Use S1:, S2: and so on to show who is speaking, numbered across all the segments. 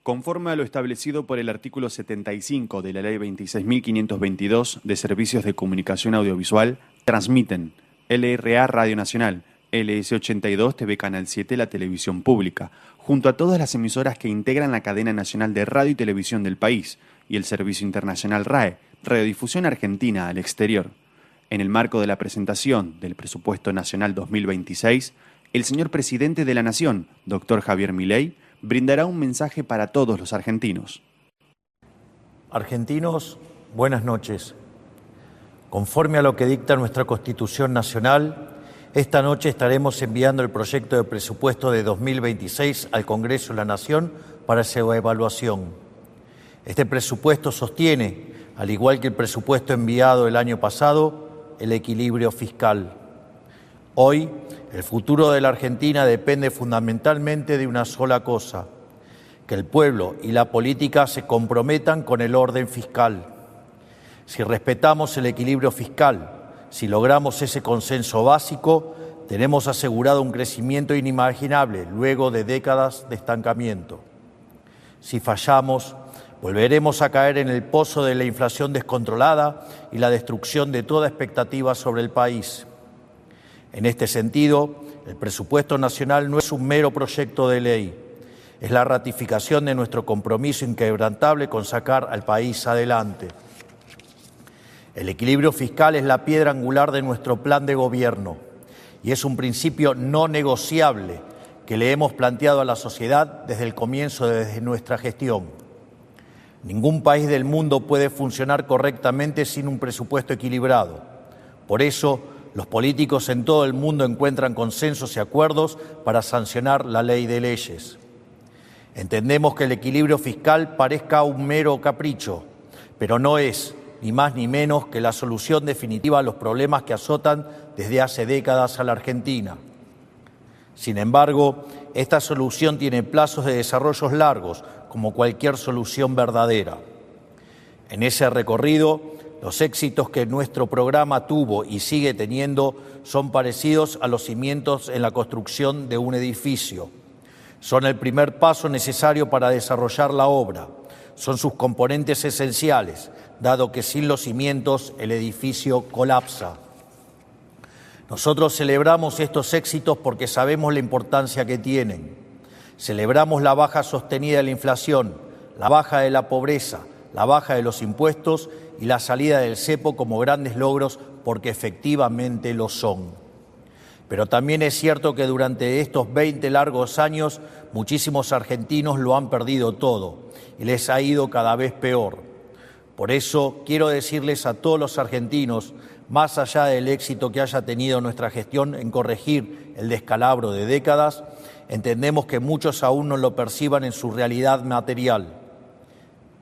S1: Conforme a lo establecido por el artículo 75 de la Ley 26.522 de Servicios de Comunicación Audiovisual, transmiten LRA Radio Nacional, LS82 TV Canal 7, la televisión pública, junto a todas las emisoras que integran la cadena nacional de radio y televisión del país, y el servicio internacional RAE, Radiodifusión Argentina al exterior. En el marco de la presentación del Presupuesto Nacional 2026, el señor Presidente de la Nación, Dr. Javier Milei, brindará un mensaje para todos los argentinos.
S2: Argentinos, buenas noches. Conforme a lo que dicta nuestra Constitución Nacional, esta noche estaremos enviando el proyecto de presupuesto de 2026 al Congreso de la Nación para su evaluación. Este presupuesto sostiene, al igual que el presupuesto enviado el año pasado, el equilibrio fiscal. Hoy, el futuro de la Argentina depende fundamentalmente de una sola cosa: que el pueblo y la política se comprometan con el orden fiscal. Si respetamos el equilibrio fiscal, si logramos ese consenso básico, tenemos asegurado un crecimiento inimaginable luego de décadas de estancamiento. Si fallamos, volveremos a caer en el pozo de la inflación descontrolada y la destrucción de toda expectativa sobre el país. En este sentido, el presupuesto nacional no es un mero proyecto de ley, es la ratificación de nuestro compromiso inquebrantable con sacar al país adelante. El equilibrio fiscal es la piedra angular de nuestro plan de gobierno y es un principio no negociable que le hemos planteado a la sociedad desde el comienzo de nuestra gestión. Ningún país del mundo puede funcionar correctamente sin un presupuesto equilibrado. Por eso, los políticos en todo el mundo encuentran consensos y acuerdos para sancionar la ley de leyes. Entendemos que el equilibrio fiscal parezca un mero capricho, pero no es, ni más ni menos, que la solución definitiva a los problemas que azotan desde hace décadas a la Argentina. Sin embargo, esta solución tiene plazos de desarrollo largos, como cualquier solución verdadera. En ese recorrido, los éxitos que nuestro programa tuvo y sigue teniendo son parecidos a los cimientos en la construcción de un edificio. Son el primer paso necesario para desarrollar la obra. Son sus componentes esenciales, dado que sin los cimientos el edificio colapsa. Nosotros celebramos estos éxitos porque sabemos la importancia que tienen. Celebramos la baja sostenida de la inflación, la baja de la pobreza, la baja de los impuestos y la salida del cepo como grandes logros porque efectivamente lo son. Pero también es cierto que durante estos 20 largos años muchísimos argentinos lo han perdido todo y les ha ido cada vez peor. Por eso quiero decirles a todos los argentinos, más allá del éxito que haya tenido nuestra gestión en corregir el descalabro de décadas, entendemos que muchos aún no lo perciban en su realidad material.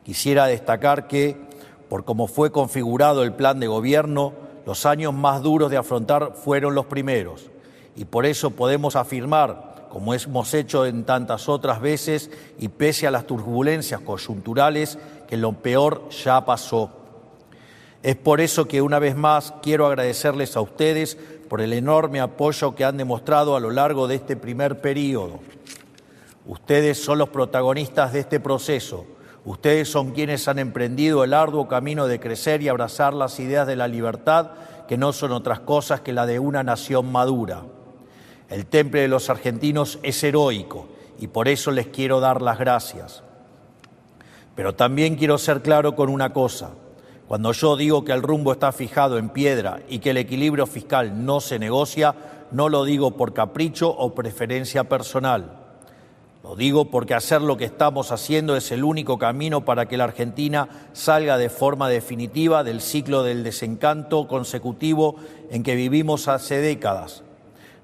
S2: Quisiera destacar que, por cómo fue configurado el plan de gobierno, los años más duros de afrontar fueron los primeros. Y por eso podemos afirmar, como hemos hecho en tantas otras veces, y pese a las turbulencias coyunturales, que lo peor ya pasó. Es por eso que una vez más quiero agradecerles a ustedes por el enorme apoyo que han demostrado a lo largo de este primer período. Ustedes son los protagonistas de este proceso. Ustedes son quienes han emprendido el arduo camino de crecer y abrazar las ideas de la libertad, que no son otras cosas que la de una nación madura. El temple de los argentinos es heroico y por eso les quiero dar las gracias. Pero también quiero ser claro con una cosa. Cuando yo digo que el rumbo está fijado en piedra y que el equilibrio fiscal no se negocia, no lo digo por capricho o preferencia personal. Lo digo porque hacer lo que estamos haciendo es el único camino para que la Argentina salga de forma definitiva del ciclo del desencanto consecutivo en que vivimos hace décadas.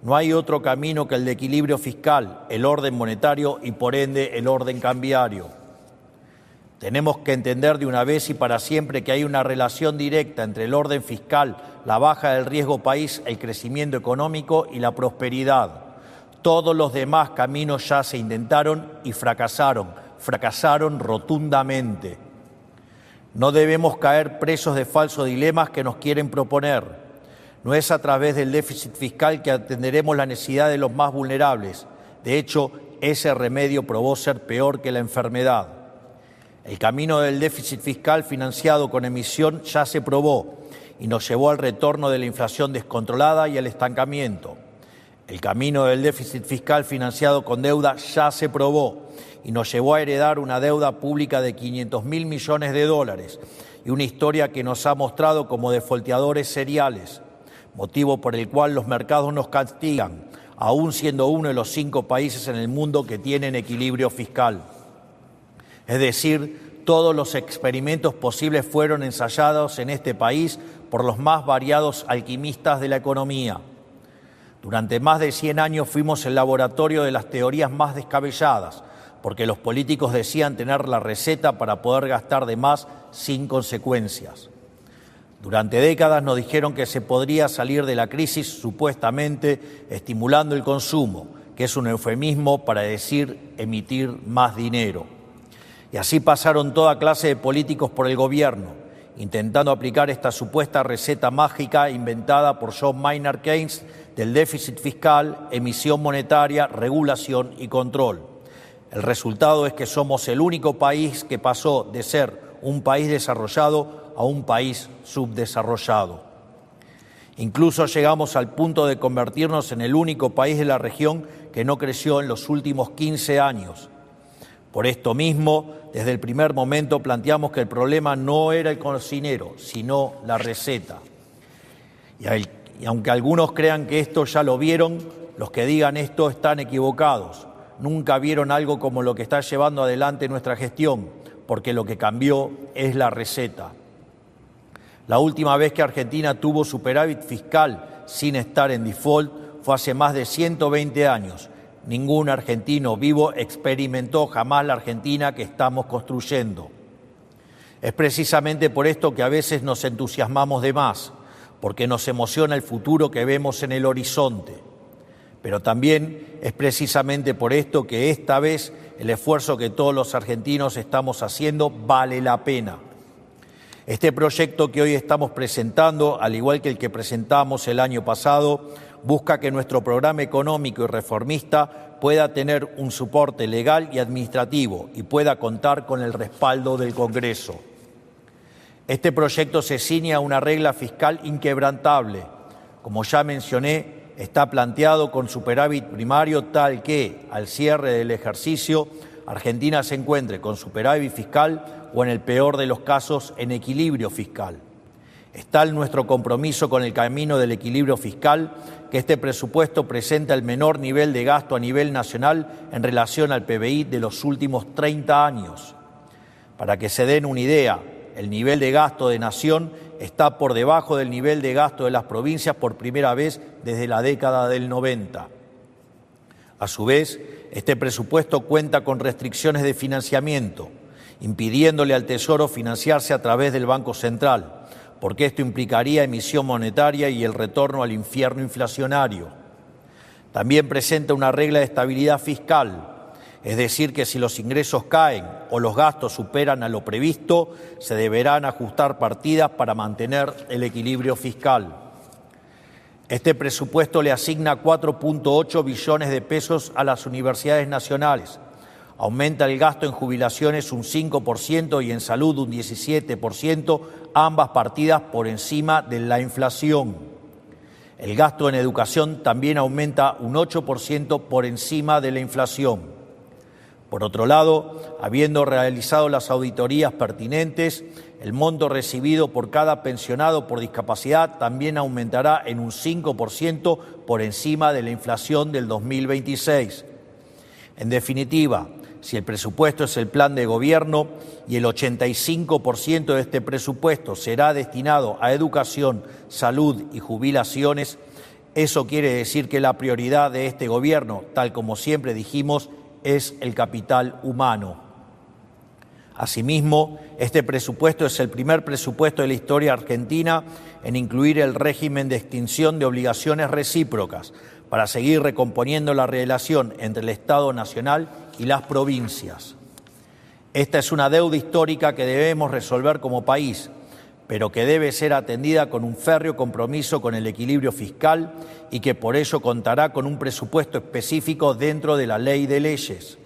S2: No hay otro camino que el de equilibrio fiscal, el orden monetario y por ende el orden cambiario. Tenemos que entender de una vez y para siempre que hay una relación directa entre el orden fiscal, la baja del riesgo país, el crecimiento económico y la prosperidad. Todos los demás caminos ya se intentaron y fracasaron rotundamente. No debemos caer presos de falsos dilemas que nos quieren proponer. No es a través del déficit fiscal que atenderemos la necesidad de los más vulnerables. De hecho, ese remedio probó ser peor que la enfermedad. El camino del déficit fiscal financiado con emisión ya se probó y nos llevó al retorno de la inflación descontrolada y al estancamiento. El camino del déficit fiscal financiado con deuda ya se probó y nos llevó a heredar una deuda pública de 500.000 millones de dólares y una historia que nos ha mostrado como defolteadores seriales, motivo por el cual los mercados nos castigan, aún siendo uno de los 5 países en el mundo que tienen equilibrio fiscal. Es decir, todos los experimentos posibles fueron ensayados en este país por los más variados alquimistas de la economía. Durante más de 100 años fuimos el laboratorio de las teorías más descabelladas, porque los políticos decían tener la receta para poder gastar de más sin consecuencias. Durante décadas nos dijeron que se podría salir de la crisis supuestamente estimulando el consumo, que es un eufemismo para decir emitir más dinero. Y así pasaron toda clase de políticos por el gobierno, intentando aplicar esta supuesta receta mágica inventada por John Maynard Keynes del déficit fiscal, emisión monetaria, regulación y control. El resultado es que somos el único país que pasó de ser un país desarrollado a un país subdesarrollado. Incluso llegamos al punto de convertirnos en el único país de la región que no creció en los últimos 15 años. Por esto mismo, desde el primer momento planteamos que el problema no era el cocinero, sino la receta. Y aunque algunos crean que esto ya lo vieron, los que digan esto están equivocados. Nunca vieron algo como lo que está llevando adelante nuestra gestión, porque lo que cambió es la receta. La última vez que Argentina tuvo superávit fiscal sin estar en default fue hace más de 120 años. Ningún argentino vivo experimentó jamás la Argentina que estamos construyendo. Es precisamente por esto que a veces nos entusiasmamos de más, porque nos emociona el futuro que vemos en el horizonte. Pero también es precisamente por esto que esta vez el esfuerzo que todos los argentinos estamos haciendo vale la pena. Este proyecto que hoy estamos presentando, al igual que el que presentamos el año pasado, busca que nuestro programa económico y reformista pueda tener un soporte legal y administrativo y pueda contar con el respaldo del Congreso. Este proyecto se ciñe a una regla fiscal inquebrantable. Como ya mencioné, está planteado con superávit primario tal que, al cierre del ejercicio, Argentina se encuentre con superávit fiscal o, en el peor de los casos, en equilibrio fiscal. Es tal nuestro compromiso con el camino del equilibrio fiscal que este presupuesto presenta el menor nivel de gasto a nivel nacional en relación al PBI de los últimos 30 años. Para que se den una idea, el nivel de gasto de nación está por debajo del nivel de gasto de las provincias por primera vez desde la década del 90. A su vez, este presupuesto cuenta con restricciones de financiamiento, impidiéndole al Tesoro financiarse a través del Banco Central, porque esto implicaría emisión monetaria y el retorno al infierno inflacionario. También presenta una regla de estabilidad fiscal, es decir, que si los ingresos caen o los gastos superan a lo previsto, se deberán ajustar partidas para mantener el equilibrio fiscal. Este presupuesto le asigna 4.8 billones de pesos a las universidades nacionales, aumenta el gasto en jubilaciones un 5% y en salud un 17%, ambas partidas por encima de la inflación. El gasto en educación también aumenta un 8% por encima de la inflación. Por otro lado, habiendo realizado las auditorías pertinentes, el monto recibido por cada pensionado por discapacidad también aumentará en un 5% por encima de la inflación del 2026. En definitiva, si el presupuesto es el plan de gobierno y el 85% de este presupuesto será destinado a educación, salud y jubilaciones, eso quiere decir que la prioridad de este gobierno, tal como siempre dijimos, es el capital humano. Asimismo, este presupuesto es el primer presupuesto de la historia argentina en incluir el régimen de extinción de obligaciones recíprocas para seguir recomponiendo la relación entre el Estado Nacional y las provincias. Esta es una deuda histórica que debemos resolver como país, pero que debe ser atendida con un férreo compromiso con el equilibrio fiscal y que por ello contará con un presupuesto específico dentro de la ley de leyes.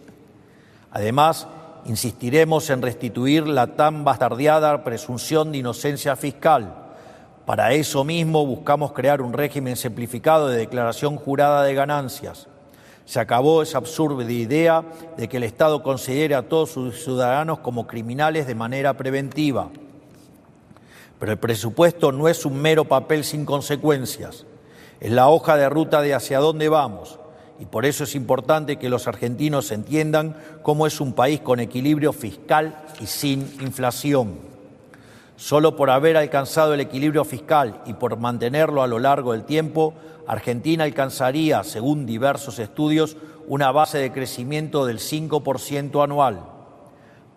S2: Además, insistiremos en restituir la tan bastardeada presunción de inocencia fiscal. Para eso mismo buscamos crear un régimen simplificado de declaración jurada de ganancias. Se acabó esa absurda idea de que el Estado considere a todos sus ciudadanos como criminales de manera preventiva. Pero el presupuesto no es un mero papel sin consecuencias, es la hoja de ruta de hacia dónde vamos, y por eso es importante que los argentinos entiendan cómo es un país con equilibrio fiscal y sin inflación. Solo por haber alcanzado el equilibrio fiscal y por mantenerlo a lo largo del tiempo, Argentina alcanzaría, según diversos estudios, una base de crecimiento del 5% anual.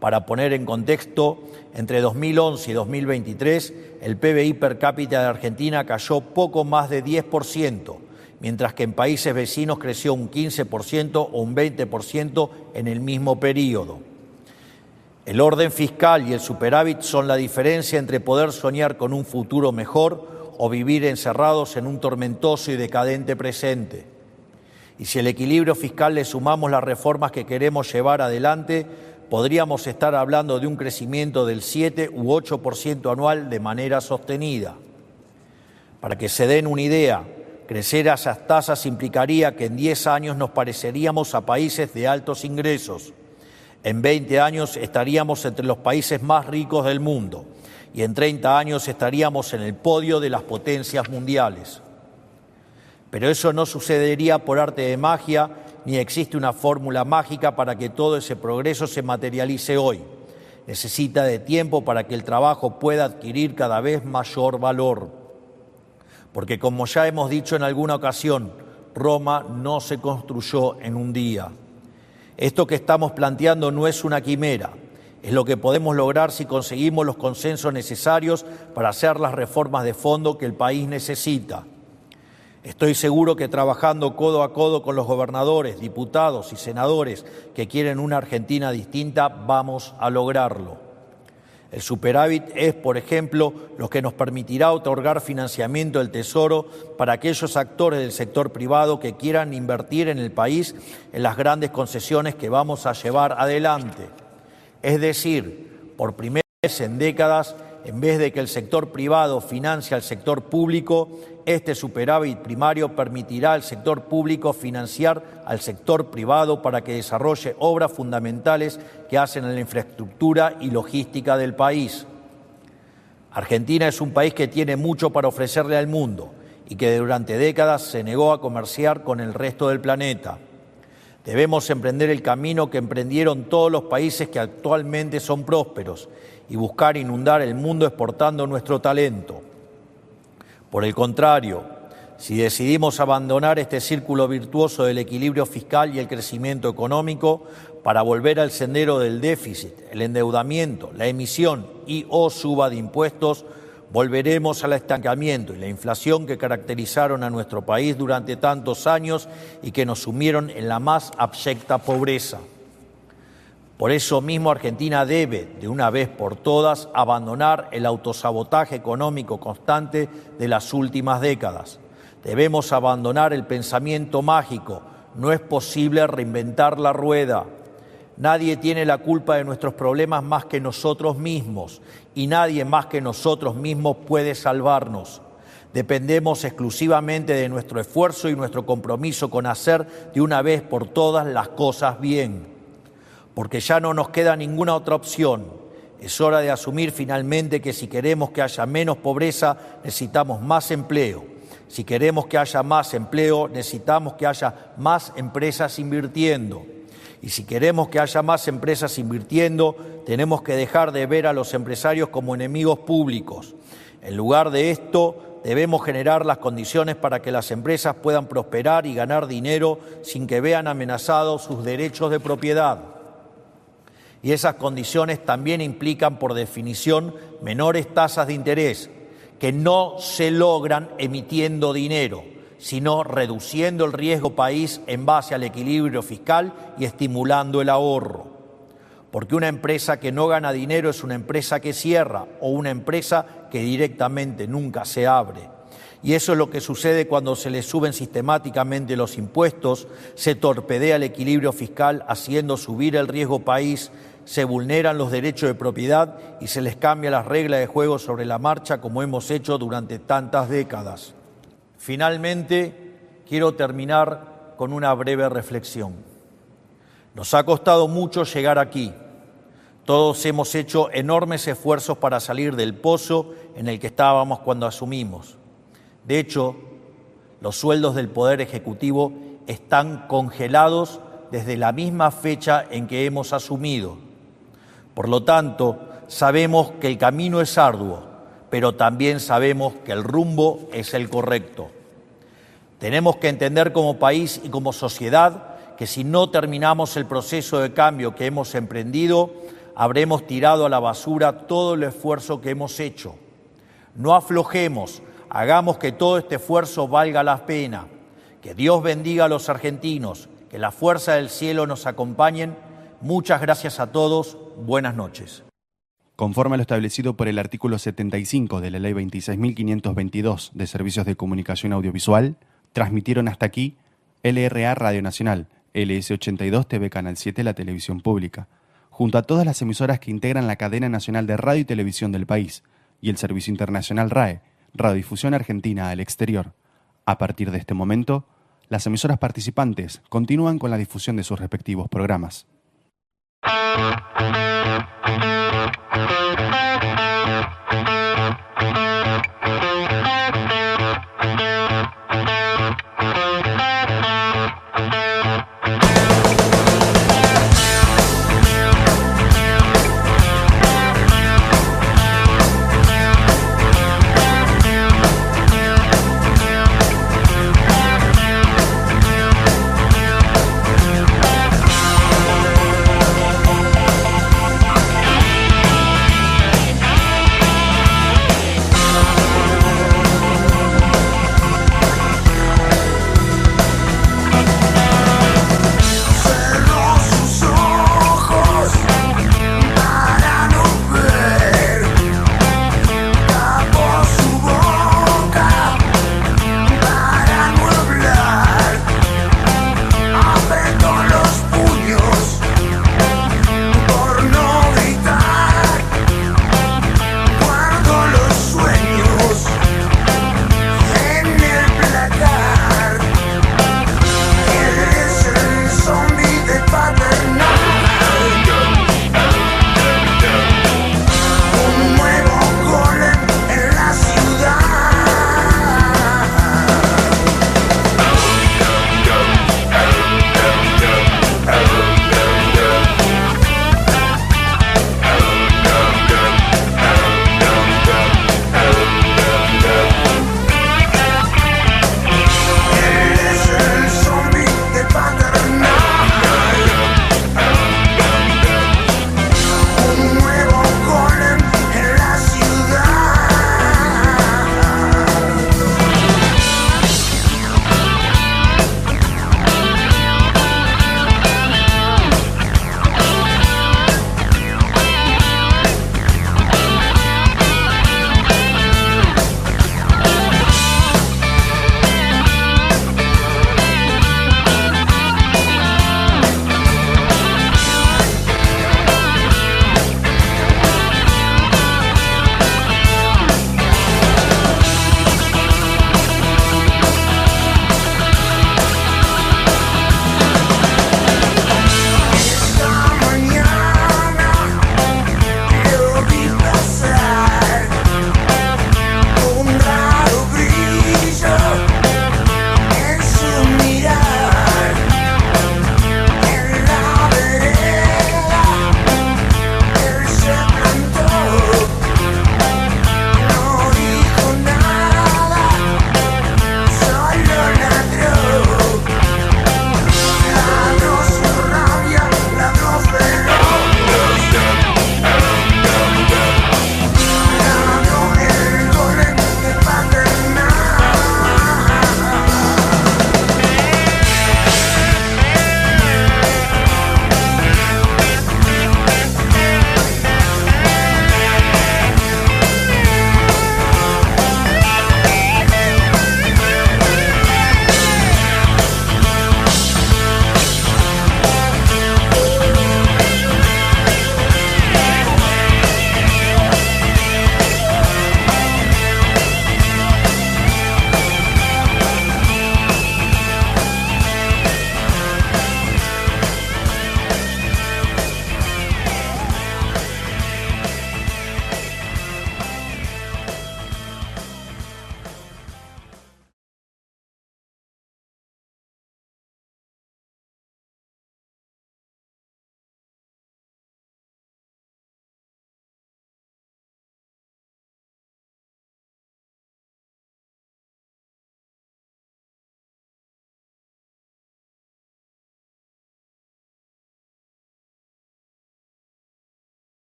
S2: Para poner en contexto, entre 2011 y 2023, el PBI per cápita de Argentina cayó poco más de 10%, mientras que en países vecinos creció un 15% o un 20% en el mismo período. El orden fiscal y el superávit son la diferencia entre poder soñar con un futuro mejor o vivir encerrados en un tormentoso y decadente presente. Y si al equilibrio fiscal le sumamos las reformas que queremos llevar adelante, podríamos estar hablando de un crecimiento del 7 u 8% anual de manera sostenida. Para que se den una idea, crecer a esas tasas implicaría que en 10 años nos pareceríamos a países de altos ingresos. En 20 años estaríamos entre los países más ricos del mundo y en 30 años estaríamos en el podio de las potencias mundiales. Pero eso no sucedería por arte de magia, ni existe una fórmula mágica para que todo ese progreso se materialice hoy. Necesita de tiempo para que el trabajo pueda adquirir cada vez mayor valor. Porque como ya hemos dicho en alguna ocasión, Roma no se construyó en un día. Esto que estamos planteando no es una quimera, es lo que podemos lograr si conseguimos los consensos necesarios para hacer las reformas de fondo que el país necesita. Estoy seguro que trabajando codo a codo con los gobernadores, diputados y senadores que quieren una Argentina distinta, vamos a lograrlo. El superávit es, por ejemplo, lo que nos permitirá otorgar financiamiento del Tesoro para aquellos actores del sector privado que quieran invertir en el país en las grandes concesiones que vamos a llevar adelante. Es decir, por primera vez en décadas, en vez de que el sector privado financie al sector público, este superávit primario permitirá al sector público financiar al sector privado para que desarrolle obras fundamentales que hacen a la infraestructura y logística del país. Argentina es un país que tiene mucho para ofrecerle al mundo y que durante décadas se negó a comerciar con el resto del planeta. Debemos emprender el camino que emprendieron todos los países que actualmente son prósperos y buscar inundar el mundo exportando nuestro talento. Por el contrario, si decidimos abandonar este círculo virtuoso del equilibrio fiscal y el crecimiento económico para volver al sendero del déficit, el endeudamiento, la emisión y o suba de impuestos, volveremos al estancamiento y la inflación que caracterizaron a nuestro país durante tantos años y que nos sumieron en la más abyecta pobreza. Por eso mismo Argentina debe, de una vez por todas, abandonar el autosabotaje económico constante de las últimas décadas. Debemos abandonar el pensamiento mágico. No es posible reinventar la rueda. Nadie tiene la culpa de nuestros problemas más que nosotros mismos y nadie más que nosotros mismos puede salvarnos. Dependemos exclusivamente de nuestro esfuerzo y nuestro compromiso con hacer de una vez por todas las cosas bien. Porque ya no nos queda ninguna otra opción. Es hora de asumir finalmente que si queremos que haya menos pobreza, necesitamos más empleo. Si queremos que haya más empleo, necesitamos que haya más empresas invirtiendo. Y si queremos que haya más empresas invirtiendo, tenemos que dejar de ver a los empresarios como enemigos públicos. En lugar de esto, debemos generar las condiciones para que las empresas puedan prosperar y ganar dinero sin que vean amenazados sus derechos de propiedad. Y esas condiciones también implican, por definición, menores tasas de interés, que no se logran emitiendo dinero, sino reduciendo el riesgo país en base al equilibrio fiscal y estimulando el ahorro. porque una empresa que no gana dinero es una empresa que cierra o una empresa que directamente nunca se abre. Y eso es lo que sucede cuando se le suben sistemáticamente los impuestos, se torpedea el equilibrio fiscal haciendo subir el riesgo país, se vulneran los derechos de propiedad y se les cambia las reglas de juego sobre la marcha como hemos hecho durante tantas décadas. Finalmente, quiero terminar con una breve reflexión. Nos ha costado mucho llegar aquí. Todos hemos hecho enormes esfuerzos para salir del pozo en el que estábamos cuando asumimos. De hecho, los sueldos del Poder Ejecutivo están congelados desde la misma fecha en que hemos asumido. Por lo tanto, sabemos que el camino es arduo, pero también sabemos que el rumbo es el correcto. Tenemos que entender como país y como sociedad que si no terminamos el proceso de cambio que hemos emprendido, habremos tirado a la basura todo el esfuerzo que hemos hecho. No aflojemos. Hagamos que todo este esfuerzo valga la pena. Que Dios bendiga a los argentinos, que la fuerza del cielo nos acompañen. Muchas gracias a todos. Buenas noches.
S1: Conforme a lo establecido por el artículo 75 de la Ley 26.522 de Servicios de Comunicación Audiovisual, transmitieron hasta aquí LRA Radio Nacional, LS82 TV Canal 7, la televisión pública, junto a todas las emisoras que integran la cadena nacional de radio y televisión del país, y el servicio internacional RAE, Radiodifusión Argentina al Exterior. A partir de este momento, las emisoras participantes continúan con la difusión de sus respectivos programas.